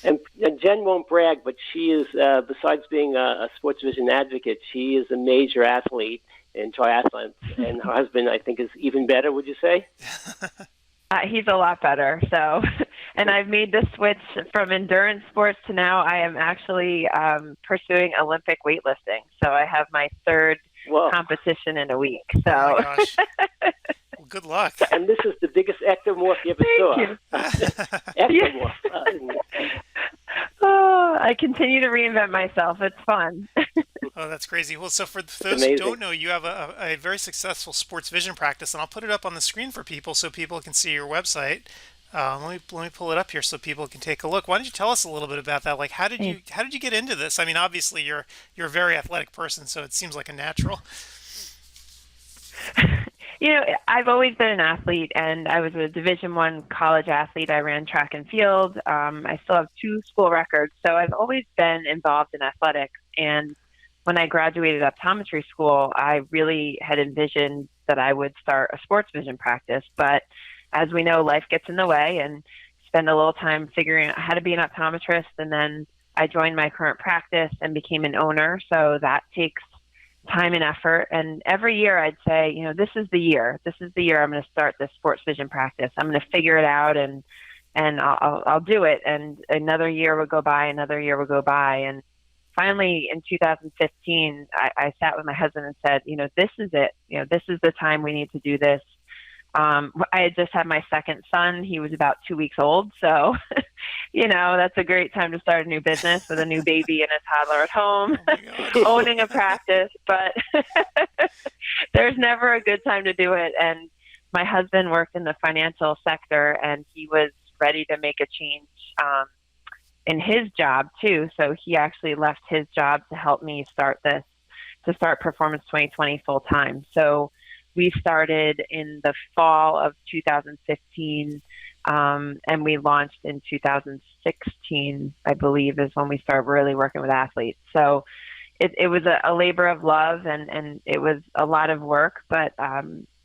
And Jen won't brag, but she is, besides being a sports vision advocate, she is a major athlete in triathlons. And her husband, I think, is even better, would you say? He's a lot better. So, and I've made the switch from endurance sports to now I am actually pursuing Olympic weightlifting. So I have my third Whoa. competition in a week. Oh my So, gosh. Well, good luck. And this is the biggest ectomorph you ever saw. Thank you. Ectomorph. Oh, I continue to reinvent myself. It's fun. Oh, that's crazy. Well, so for those who Amazing. don't know, you have a very successful sports vision practice, and I'll put it up on the screen for people so people can see your website. Let me pull it up here so people can take a look. Why don't you tell us a little bit about that? Like, how did you get into this? I mean, obviously you're a very athletic person, so it seems like a natural. I've always been an athlete, and I was a Division I college athlete. I ran track and field. I still have 2 school records, so I've always been involved in athletics. And when I graduated optometry school, I really had envisioned that I would start a sports vision practice. But as we know, life gets in the way, and spend a little time figuring out how to be an optometrist. And then I joined my current practice and became an owner. So that takes time and effort. And every year I'd say, this is the year. This is the year I'm going to start this sports vision practice. I'm going to figure it out, and I'll do it. And another year would go by, another year would go by. And finally, in 2015, I sat with my husband and said, this is it. This is the time we need to do this. I had just had my second son. He was about 2 weeks old. So, that's a great time to start a new business with a new baby and a toddler at home, owning a practice. But there's never a good time to do it. And my husband worked in the financial sector, and he was ready to make a change in his job too. So he actually left his job to help me start Performance 2020 full time. So we started in the fall of 2015, and we launched in 2016, I believe, is when we started really working with athletes. So it was a labor of love, and it was a lot of work, but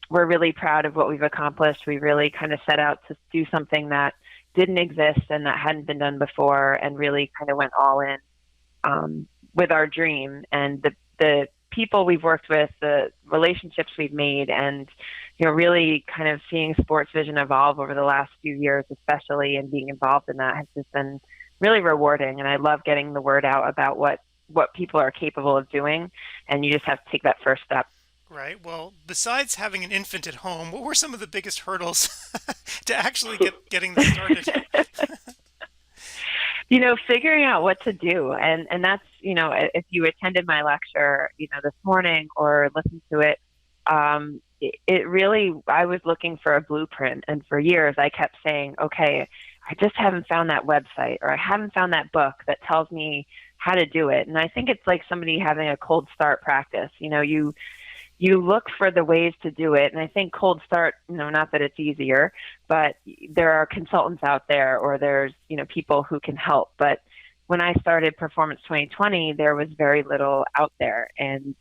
we're really proud of what we've accomplished. We really kind of set out to do something that didn't exist and that hadn't been done before, and really kind of went all in with our dream. And the people we've worked with, the relationships we've made, and really kind of seeing sports vision evolve over the last few years, especially, and being involved in that has just been really rewarding. And I love getting the word out about what people are capable of doing, and you just have to take that first step. Right. Well, besides having an infant at home, what were some of the biggest hurdles to actually getting this started? Figuring out what to do. And that's, if you attended my lecture, this morning or listened to it, it really, I was looking for a blueprint. And for years I kept saying, okay, I just haven't found that website, or I haven't found that book that tells me how to do it. And I think it's like somebody having a cold start practice. You look for the ways to do it. And I think cold start, not that it's easier, but there are consultants out there, or there's, people who can help. But when I started Performance 2020, there was very little out there. And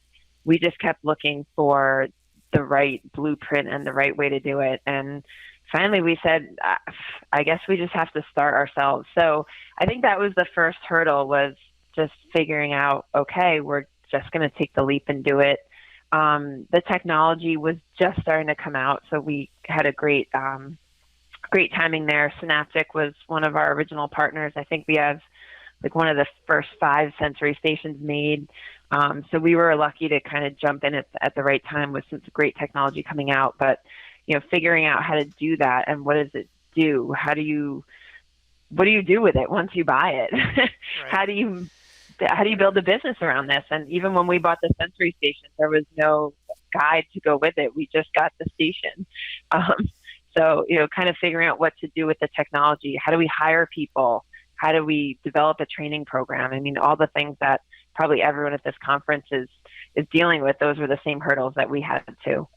we just kept looking for the right blueprint and the right way to do it. And finally we said, I guess we just have to start ourselves. So I think that was the first hurdle, was just figuring out, okay, we're just going to take the leap and do it. The technology was just starting to come out, so we had a great timing there. Synaptic was one of our original partners. I think we have like one of the first 5 sensory stations made. So we were lucky to kind of jump in at the right time with some great technology coming out. But figuring out how to do that, and what does it do? What do you do with it once you buy it? Right. How do you build a business around this? And even when we bought the sensory station, there was no guide to go with it. We just got the station. So, kind of figuring out what to do with the technology. How do we hire people? How do we develop a training program? I mean, all the things that probably everyone at this conference is dealing with, those were the same hurdles that we had too.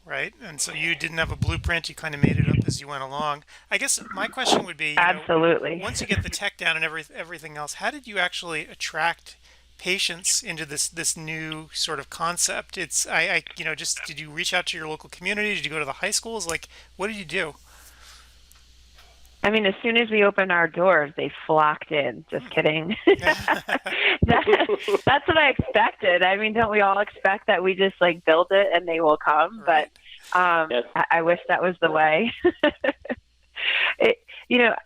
Right. And so you didn't have a blueprint. You kind of made it up as you went along. I guess my question would be, absolutely. Once you get the tech down and everything else, how did you actually attract patients into this new sort of concept? It's, just, did you reach out to your local community? Did you go to the high schools? Like, what did you do? I mean, as soon as we opened our doors, they flocked in. Just kidding. That's what I expected. I mean, don't we all expect that we just like build it and they will come? But Right. Yes. I wish that was the way.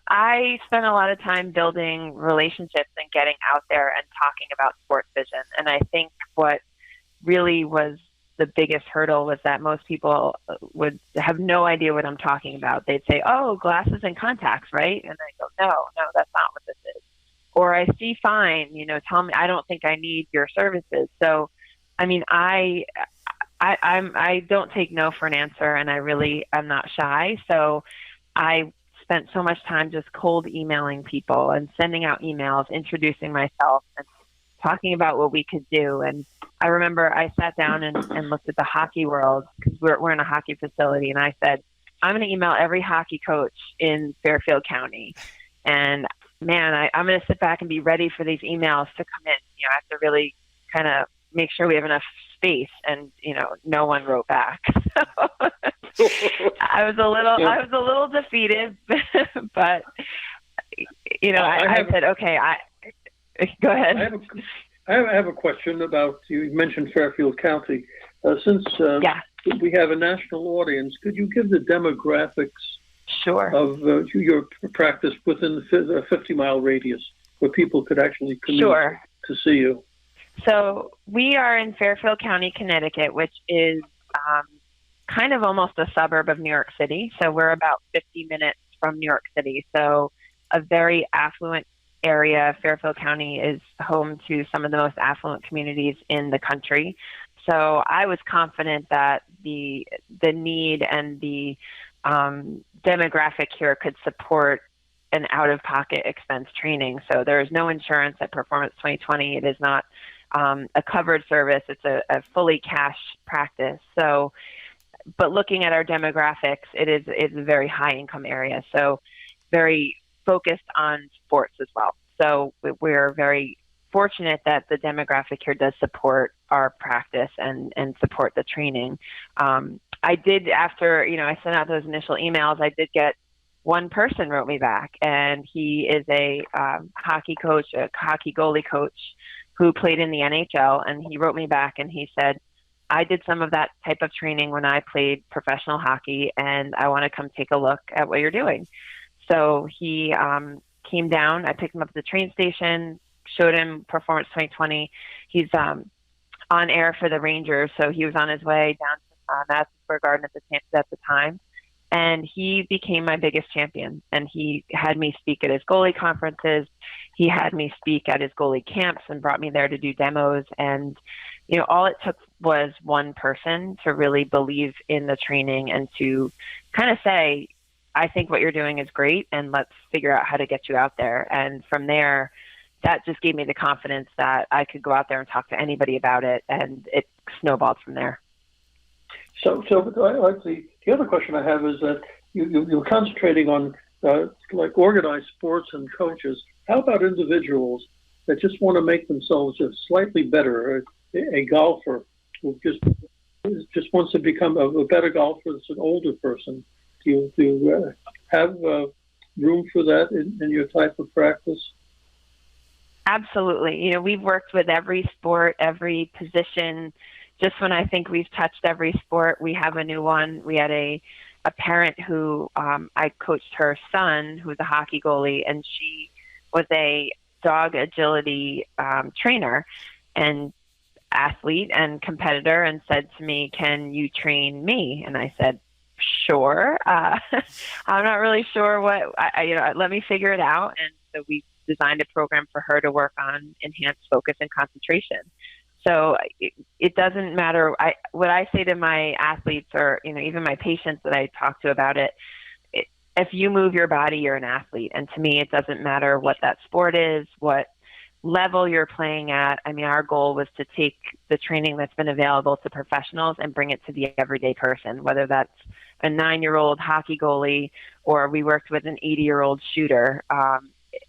I spent a lot of time building relationships and getting out there and talking about sports vision. And I think what really was the biggest hurdle was that most people would have no idea what I'm talking about. They'd say, "Oh, glasses and contacts, right?" And I go, "No, that's not what this is." Or "I see fine, tell me, I don't think I need your services." So, I mean, I don't take no for an answer, and I'm not shy. So I spent so much time just cold emailing people and sending out emails, introducing myself and talking about what we could do. And I remember I sat down and looked at the hockey world, because we're in a hockey facility, and I said, I'm going to email every hockey coach in Fairfield County. And man, I'm going to sit back and be ready for these emails to come in. I have to really kind of make sure we have enough space. And, no one wrote back. So I was a little defeated, but, I said, okay, go ahead. I have a question about, you mentioned Fairfield County. Since we have a national audience, could you give the demographics of your practice within the 50-mile radius where people could actually commute to see you? So we are in Fairfield County, Connecticut, which is kind of almost a suburb of New York City. So we're about 50 minutes from New York City. So a very affluent area. Fairfield County is home to some of the most affluent communities in the country. So I was confident that the need and the demographic here could support an out-of-pocket expense training. So there is no insurance at Performance 2020. It is not a covered service. It's a fully cash practice. So, but looking at our demographics, it's a very high-income area. So very focused on sports as well. So we're very fortunate that the demographic here does support our practice and support the training. I did, after, I sent out those initial emails, I did get one person wrote me back, and he is a hockey coach, a hockey goalie coach who played in the NHL. And he wrote me back and he said, I did some of that type of training when I played professional hockey, and I want to come take a look at what you're doing. So he came down. I picked him up at the train station, showed him Performance 2020. He's on air for the Rangers, so he was on his way down to Madison Square Garden at the time. And he became my biggest champion. And he had me speak at his goalie conferences. He had me speak at his goalie camps and brought me there to do demos. And, all it took was one person to really believe in the training and to kind of say, I think what you're doing is great, and let's figure out how to get you out there. And from there, that just gave me the confidence that I could go out there and talk to anybody about it, and it snowballed from there. So the other question I have is that you're concentrating on like organized sports and coaches. How about individuals that just want to make themselves just slightly better? A golfer who just wants to become a better golfer that's an older person. Do you have room for that in your type of practice? Absolutely. We've worked with every sport, every position. Just when I think we've touched every sport, we have a new one. We had a parent who I coached her son, who's a hockey goalie, and she was a dog agility trainer and athlete and competitor, and said to me, "Can you train me?" And I said, "Sure." I'm not really sure what, let me figure it out. And so we designed a program for her to work on enhanced focus and concentration. So it doesn't matter. What I say to my athletes, or even my patients that I talk to about it, if you move your body, you're an athlete. And to me, it doesn't matter what that sport is, what level you're playing at. I mean, our goal was to take the training that's been available to professionals and bring it to the everyday person, whether that's a 9-year-old hockey goalie, or we worked with an 80-year-old shooter,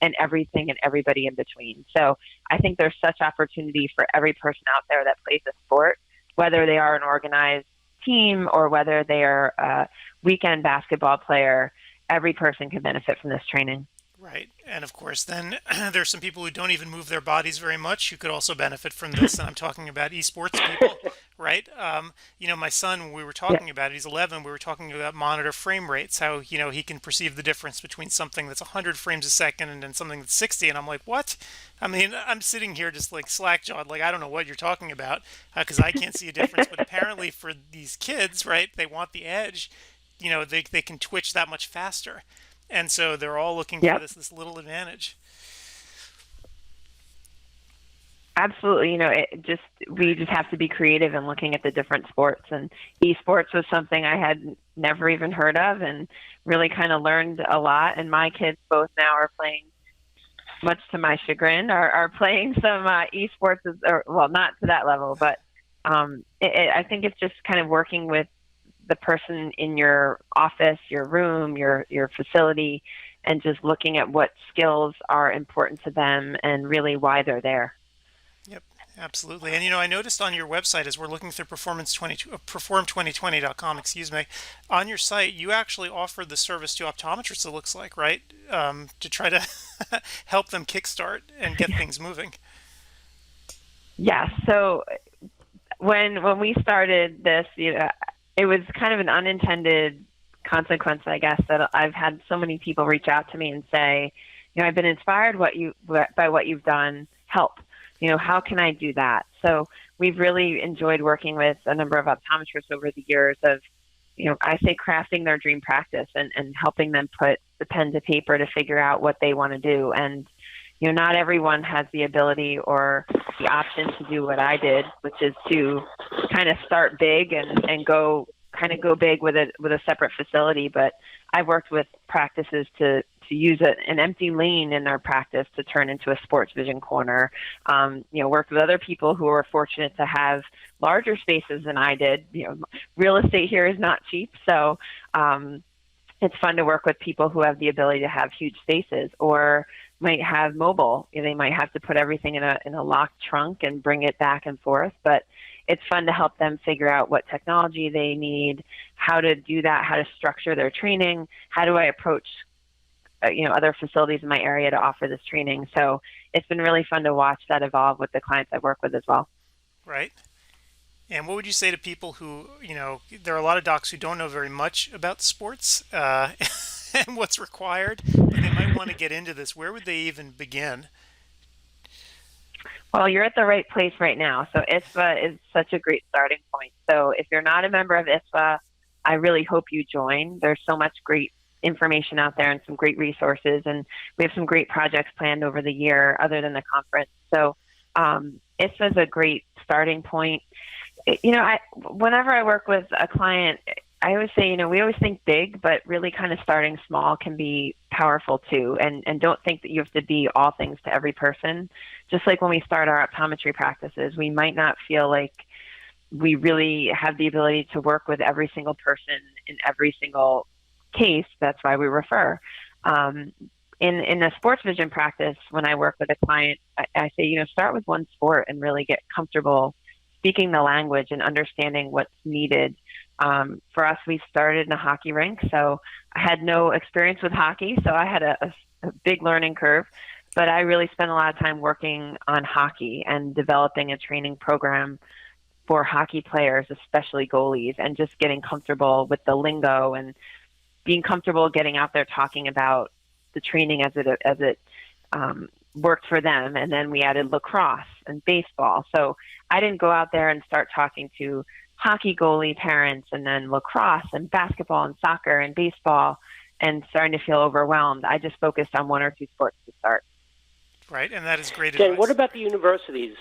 and everything and everybody in between. So I think there's such opportunity for every person out there that plays a sport, whether they are an organized team or whether they are a weekend basketball player. every person can benefit from this training. Right. And of course, then there's some people who don't even move their bodies very much who could also benefit from this. And I'm talking about esports people, right? My son, when we were Yeah. talking about it, he's 11, we were talking about monitor frame rates, how, he can perceive the difference between something that's 100 frames a second and then something that's 60. And I'm like, what? I mean, I'm sitting here just like slack-jawed, like, I don't know what you're talking about because I can't see a difference. But apparently for these kids, right, they want the edge, they can twitch that much faster. And so they're all looking for Yep. this little advantage. Absolutely. We just have to be creative in looking at the different sports. And esports was something I had never even heard of and really kind of learned a lot. And my kids both now are playing, much to my chagrin, are playing some esports, well, not to that level, but I think it's just kind of working with the person in your office, your room, your facility, and just looking at what skills are important to them and really why they're there. Yep, absolutely. And I noticed on your website as we're looking through perform2020.com, excuse me, on your site you actually offered the service to optometrists, it looks like, right? To try to help them kickstart and get things moving. Yeah. So when we started this, it was kind of an unintended consequence, I guess, that I've had so many people reach out to me and say, I've been inspired by what you've done. Help. How can I do that? So we've really enjoyed working with a number of optometrists over the years of, I say crafting their dream practice and helping them put the pen to paper to figure out what they want to do. And, not everyone has the ability or the option to do what I did, which is to kind of start big and go big with a separate facility. But I've worked with practices to use an empty lane in their practice to turn into a sports vision corner. Worked with other people who were fortunate to have larger spaces than I did. Real estate here is not cheap. So it's fun to work with people who have the ability to have huge spaces or might have mobile. They might have to put everything in a locked trunk and bring it back and forth. But it's fun to help them figure out what technology they need, how to do that, how to structure their training, how do I approach other facilities in my area to offer this training. So it's been really fun to watch that evolve with the clients I work with as well. Right. And what would you say to people who, there are a lot of docs who don't know very much about sports and what's required, but they might want to get into this. Where would they even begin? Well, you're at the right place right now. So ISVA is such a great starting point. So if you're not a member of ISVA, I really hope you join. There's so much great information out there and some great resources. And we have some great projects planned over the year other than the conference. So ISVA is a great starting point. Whenever I work with a client, I always say, we always think big, but really kind of starting small can be powerful too. And don't think that you have to be all things to every person. Just like when we start our optometry practices, we might not feel like we really have the ability to work with every single person in every single case. That's why we refer. In a sports vision practice, when I work with a client, I say, start with one sport and really get comfortable speaking the language and understanding what's needed. For us, we started in a hockey rink, so I had no experience with hockey, so I had a big learning curve. But I really spent a lot of time working on hockey and developing a training program for hockey players, especially goalies, and just getting comfortable with the lingo and being comfortable getting out there talking about the training as it worked for them. And then we added lacrosse and baseball. So I didn't go out there and start talking to hockey goalie parents and then lacrosse and basketball and soccer and baseball and starting to feel overwhelmed. I just focused on one or two sports to start. Right, and that is great Jen, advice. what about the universities?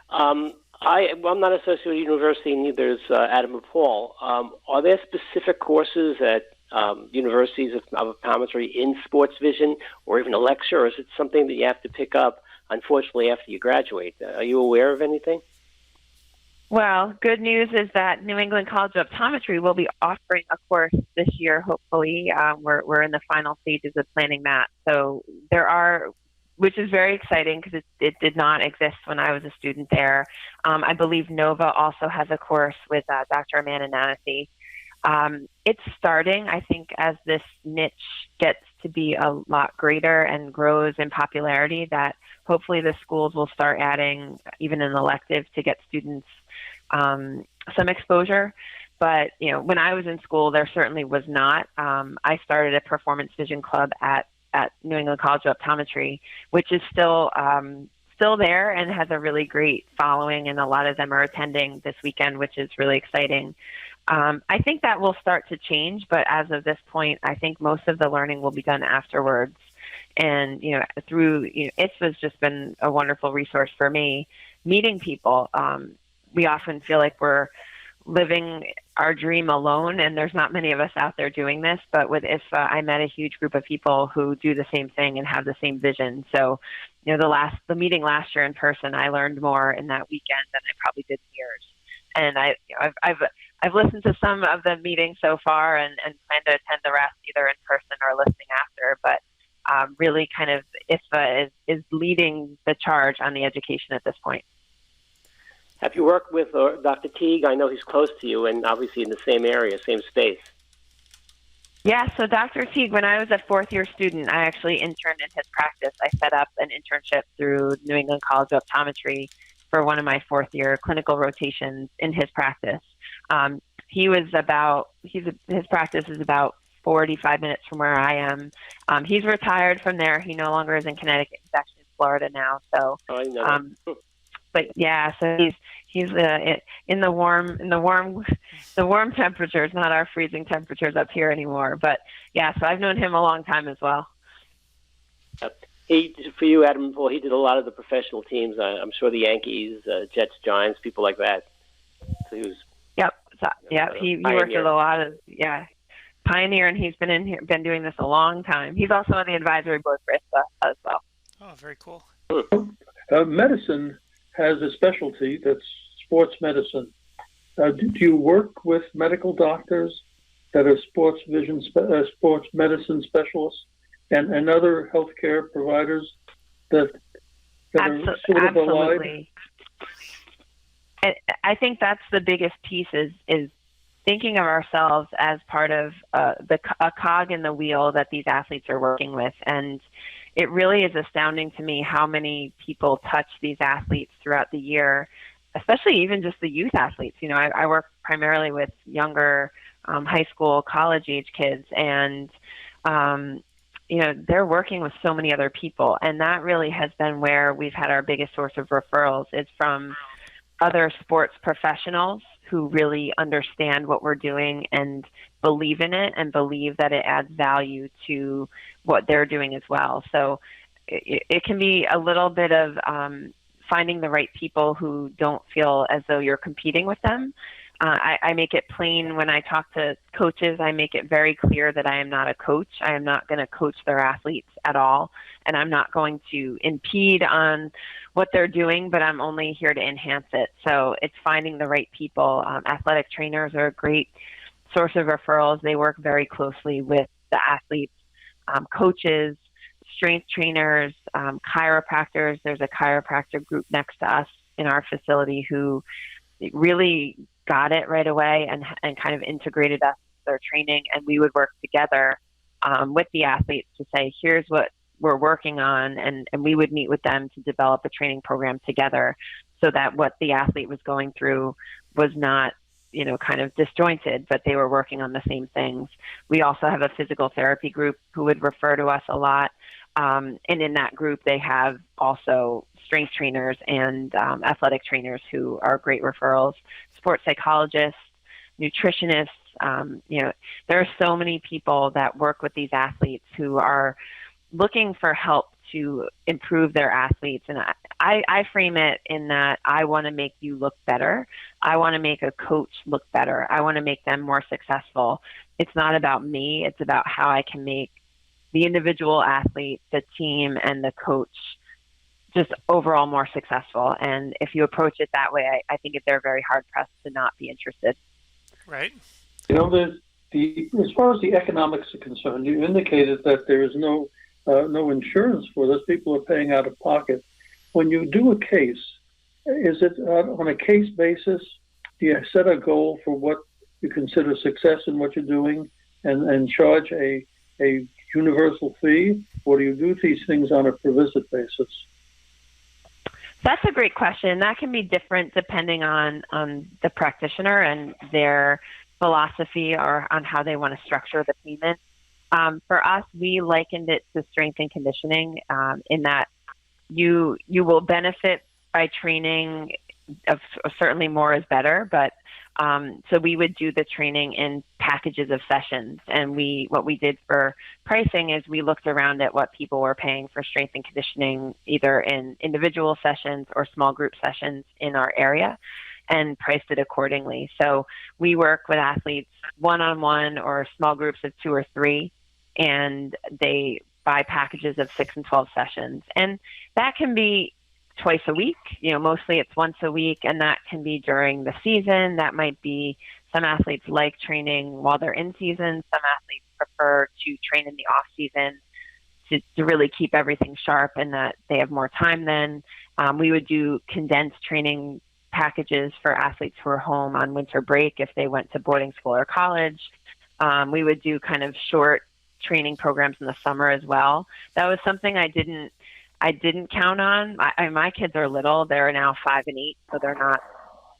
I'm not associated with a university, neither is Adam or Paul. Are there specific courses at universities of optometry in sports vision or even a lecture, or is it something that you have to pick up, unfortunately, after you graduate? Are you aware of anything? Well, good news is that New England College of Optometry will be offering a course this year, hopefully. We're in the final stages of planning that. So there are, which is very exciting because it did not exist when I was a student there. I believe Nova also has a course with Dr. Amanda Nancy. It's starting, I think, as this niche gets to be a lot greater and grows in popularity, that hopefully the schools will start adding even an elective to get students some exposure. But, when I was in school, there certainly was not. I started a performance vision club at New England College of Optometry, which is still there and has a really great following, and a lot of them are attending this weekend, which is really exciting. I think that will start to change, but as of this point, I think most of the learning will be done afterwards. And, through, ISVA's just been a wonderful resource for me, meeting people. We often feel like we're living our dream alone, and there's not many of us out there doing this, but with ISVA, I met a huge group of people who do the same thing and have the same vision. So, the meeting last year in person, I learned more in that weekend than I probably did in years. And I've listened to some of the meetings so far and plan to attend the rest either in person or listening after. But really, kind of ISVA is leading the charge on the education at this point. Have you worked with Dr. Teague? I know he's close to you and obviously in the same area, same space. Yeah, so Dr. Teague, when I was a fourth-year student, I actually interned in his practice. I set up an internship through New England College of Optometry for one of my fourth-year clinical rotations in his practice. His practice is about 45 minutes from where I am. He's retired from there. He no longer is in Connecticut. He's actually in Florida now. So, I know. But yeah, so he's in the warm temperatures, not our freezing temperatures up here anymore. But yeah, so I've known him a long time as well. For you, Adam, well, he did a lot of the professional teams. I'm sure the Yankees, Jets, Giants, people like that. So he was. Yep. He worked with a lot of pioneer, and he's been doing this a long time. He's also on the advisory board for ISVA as well. Oh, very cool. Medicine has a specialty that's sports medicine. Do you work with medical doctors that are sports medicine specialists and other healthcare providers that are sort of allied? Absolutely. I think that's the biggest piece is thinking of ourselves as part of a cog in the wheel that these athletes are working with. And it really is astounding to me how many people touch these athletes throughout the year, especially even just the youth athletes. I work primarily with younger high school, college age kids, and they're working with so many other people. And that really has been where we've had our biggest source of referrals, is from other sports professionals who really understand what we're doing and believe in it and believe that it adds value to what they're doing as well. So it can be a little bit of finding the right people who don't feel as though you're competing with them. I make it plain when I talk to coaches. I make it very clear that I am not a coach. I am not going to coach their athletes at all, and I'm not going to impede on what they're doing, but I'm only here to enhance it. So it's finding the right people. Athletic trainers are a great source of referrals. They work very closely with the athletes, coaches, strength trainers, chiropractors. There's a chiropractor group next to us in our facility who really got it right away and kind of integrated us into their training, and we would work together with the athletes to say, here's what we're working on, and we would meet with them to develop a training program together so that what the athlete was going through was not, kind of disjointed, but they were working on the same things. We also have a physical therapy group who would refer to us a lot. And in that group, they have also strength trainers and athletic trainers who are great referrals, sports psychologists, nutritionists. There are so many people that work with these athletes who are looking for help to improve their athletes. And I frame it in that I want to make you look better. I want to make a coach look better. I want to make them more successful. It's not about me. It's about how I can make the individual athlete, the team, and the coach just overall more successful. And if you approach it that way, I think they're very hard-pressed to not be interested. Right. As far as the economics are concerned, you indicated that there is no insurance for this. People are paying out of pocket. When you do a case, is it on a case basis? Do you set a goal for what you consider success in what you're doing and charge a universal fee, or do you do these things on a per visit basis? That's a great question. That can be different depending on the practitioner and their philosophy or on how they want to structure the payment. For us, we likened it to strength and conditioning in that you will benefit by training. Certainly more is better, but so we would do the training in packages of sessions. And what we did for pricing is we looked around at what people were paying for strength and conditioning, either in individual sessions or small group sessions in our area, and priced it accordingly. So we work with athletes one-on-one or small groups of 2 or 3, and they buy packages of 6 and 12 sessions. And that can be twice a week. Mostly it's once a week, and that can be during the season. That might be, some athletes like training while they're in season. Some athletes prefer to train in the off season to really keep everything sharp and that they have more time then. We would do condensed training packages for athletes who are home on winter break if they went to boarding school or college. We would do kind of short training programs in the summer as well. That was something I didn't count on. My kids are little. They're now 5 and 8, so they're not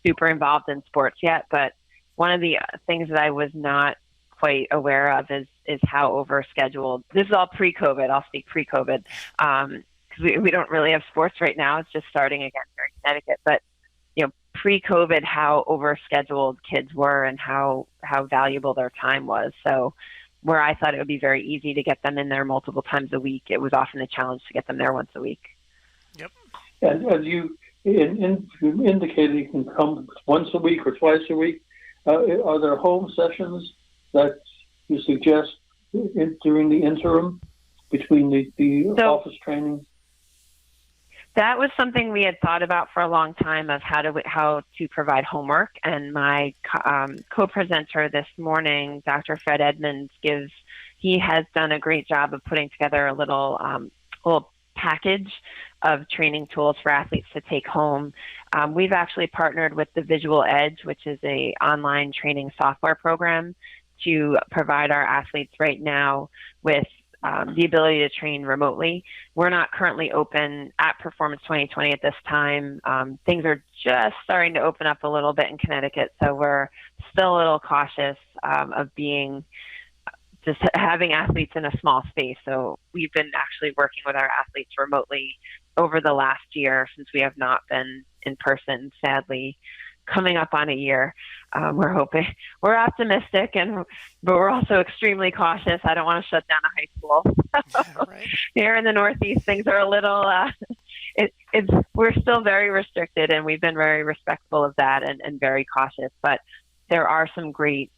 super involved in sports yet. But one of the things that I was not quite aware of is how overscheduled. This is all pre-COVID. I'll speak pre-COVID because we don't really have sports right now. It's just starting again here in Connecticut. But pre-COVID, how overscheduled kids were and how valuable their time was. So where I thought it would be very easy to get them in there multiple times a week, it was often a challenge to get them there once a week. Yep. And as you indicated, you can come once a week or twice a week. Are there home sessions that you suggest during the interim between the office training? That was something we had thought about for a long time, of how to provide homework. And my co-presenter this morning, Dr. Fred Edmonds, he has done a great job of putting together a little package of training tools for athletes to take home. We've actually partnered with the Visual Edge, which is a online training software program, to provide our athletes right now with the ability to train remotely. We're not currently open at Performance 2020 at this time. Things are just starting to open up a little bit in Connecticut, so we're still a little cautious of just having athletes in a small space. So we've been actually working with our athletes remotely over the last year, since we have not been in person, sadly, coming up on a year. We're optimistic, but we're also extremely cautious. I don't want to shut down a high school. Right. Here in the Northeast, things are a little, we're still very restricted, and we've been very respectful of that and very cautious. But there are some great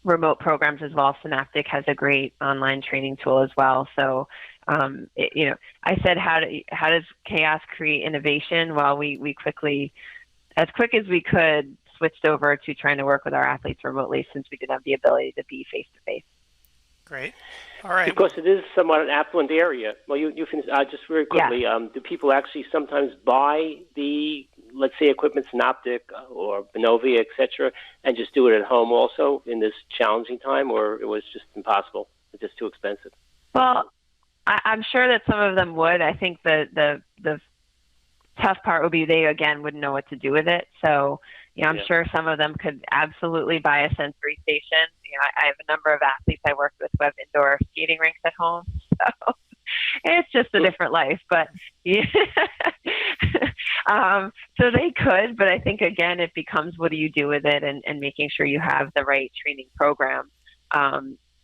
remote programs as well. Synaptic has a great online training tool as well. So, I said, how does chaos create innovation? Well, we quickly, as quick as we could, switched over to trying to work with our athletes remotely, since we didn't have the ability to be face-to-face. Great. All right. Because it is somewhat an affluent area. Well, you can just very quickly. Yeah. Do people actually sometimes buy the, let's say, equipment, Synaptic or Benovia, etc., and just do it at home also in this challenging time, or it was just impossible? It's just too expensive. Well, I'm sure that some of them would. I think the tough part would be they, again, wouldn't know what to do with it. So, I'm sure some of them could absolutely buy a sensory station. I have a number of athletes I work with who have indoor skating rinks at home. So it's just a different life. But so they could, but I think, again, it becomes, what do you do with it, and making sure you have the right training program.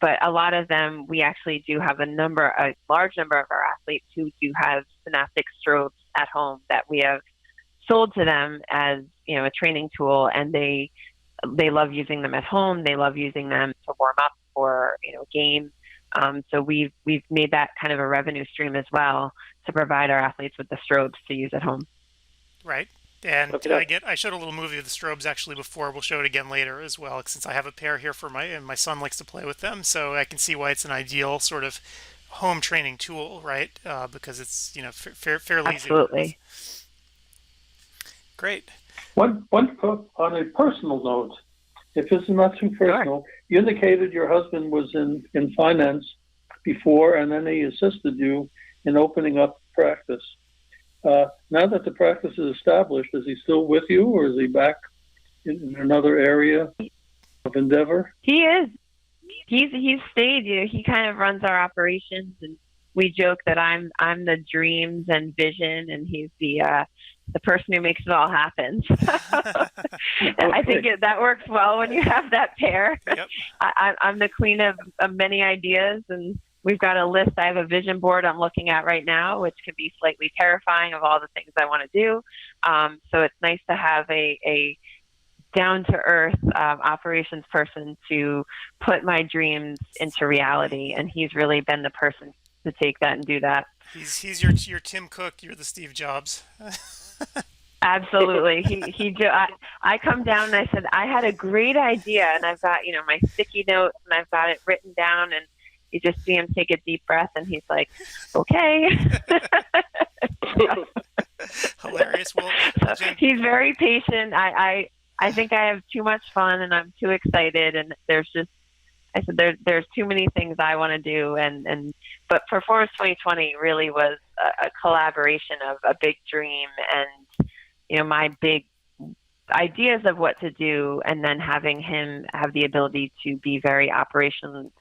But a lot of them, we actually do have a large number of our athletes who do have Synaptic strobes at home that we have sold to them as, a training tool, and they love using them at home. They love using them to warm up for, games. So we've made that kind of a revenue stream as well, to provide our athletes with the strobes to use at home. Right. And I showed a little movie of the strobes actually before. We'll show it again later as well, since I have a pair here and my son likes to play with them. So I can see why it's an ideal sort of home training tool, right? Because it's, fairly Absolutely. easy. Great. On a personal note, if this is not too personal, you indicated your husband was in finance before, and then he assisted you in opening up practice. Now that the practice is established, is he still with you, or is he back in another area of endeavor? He is. He's stayed. He kind of runs our operations, and we joke that I'm the dreams and vision, and he's the person who makes it all happen. I think that works well when you have that pair. Yep. I'm the queen of many ideas, and we've got a list. I have a vision board I'm looking at right now, which can be slightly terrifying of all the things I want to do. So it's nice to have a down-to-earth operations person to put my dreams into reality, and he's really been the person to take that and do that. He's your Tim Cook. You're the Steve Jobs. Absolutely. I come down and I said, I had a great idea, and I've got, my sticky notes, and I've got it written down, and you just see him take a deep breath, and he's like, okay. Hilarious. Well, Jen, he's very patient. I think I have too much fun, and I'm too excited, and there's too many things I want to do, but Performance 2020 really was a collaboration of a big dream and my big ideas of what to do, and then having him have the ability to be very operations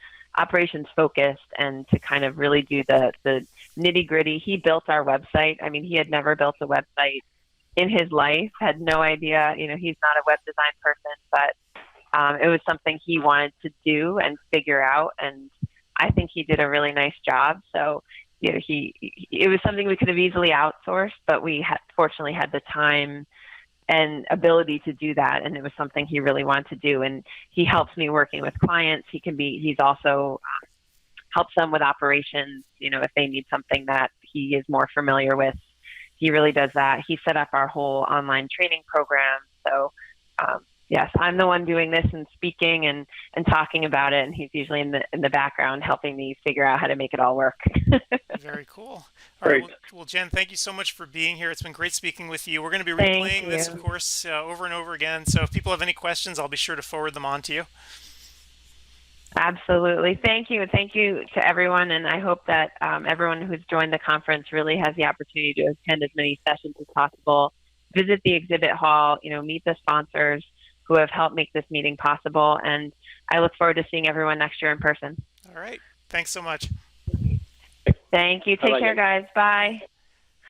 focused and to kind of really do the nitty gritty. He built our website. I mean, he had never built a website in his life, had no idea. He's not a web design person, but it was something he wanted to do and figure out, and I think he did a really nice job. So it was something we could have easily outsourced, but we fortunately had the time and ability to do that, and it was something he really wanted to do. And he helps me working with clients. He's also helps them with operations, if they need something that he is more familiar with. He really does that. He set up our whole online training program. So yes, I'm the one doing this and speaking and talking about it, and he's usually in the background helping me figure out how to make it all work. Very cool. All right. Well, Jen, thank you so much for being here. It's been great speaking with you. We're going to be replaying this, of course, over and over again. So if people have any questions, I'll be sure to forward them on to you. Absolutely. Thank you. And thank you to everyone. And I hope that everyone who's joined the conference really has the opportunity to attend as many sessions as possible, visit the exhibit hall, meet the sponsors who have helped make this meeting possible. And I look forward to seeing everyone next year in person. All right. Thanks so much. Thank you. Take care, guys. Bye.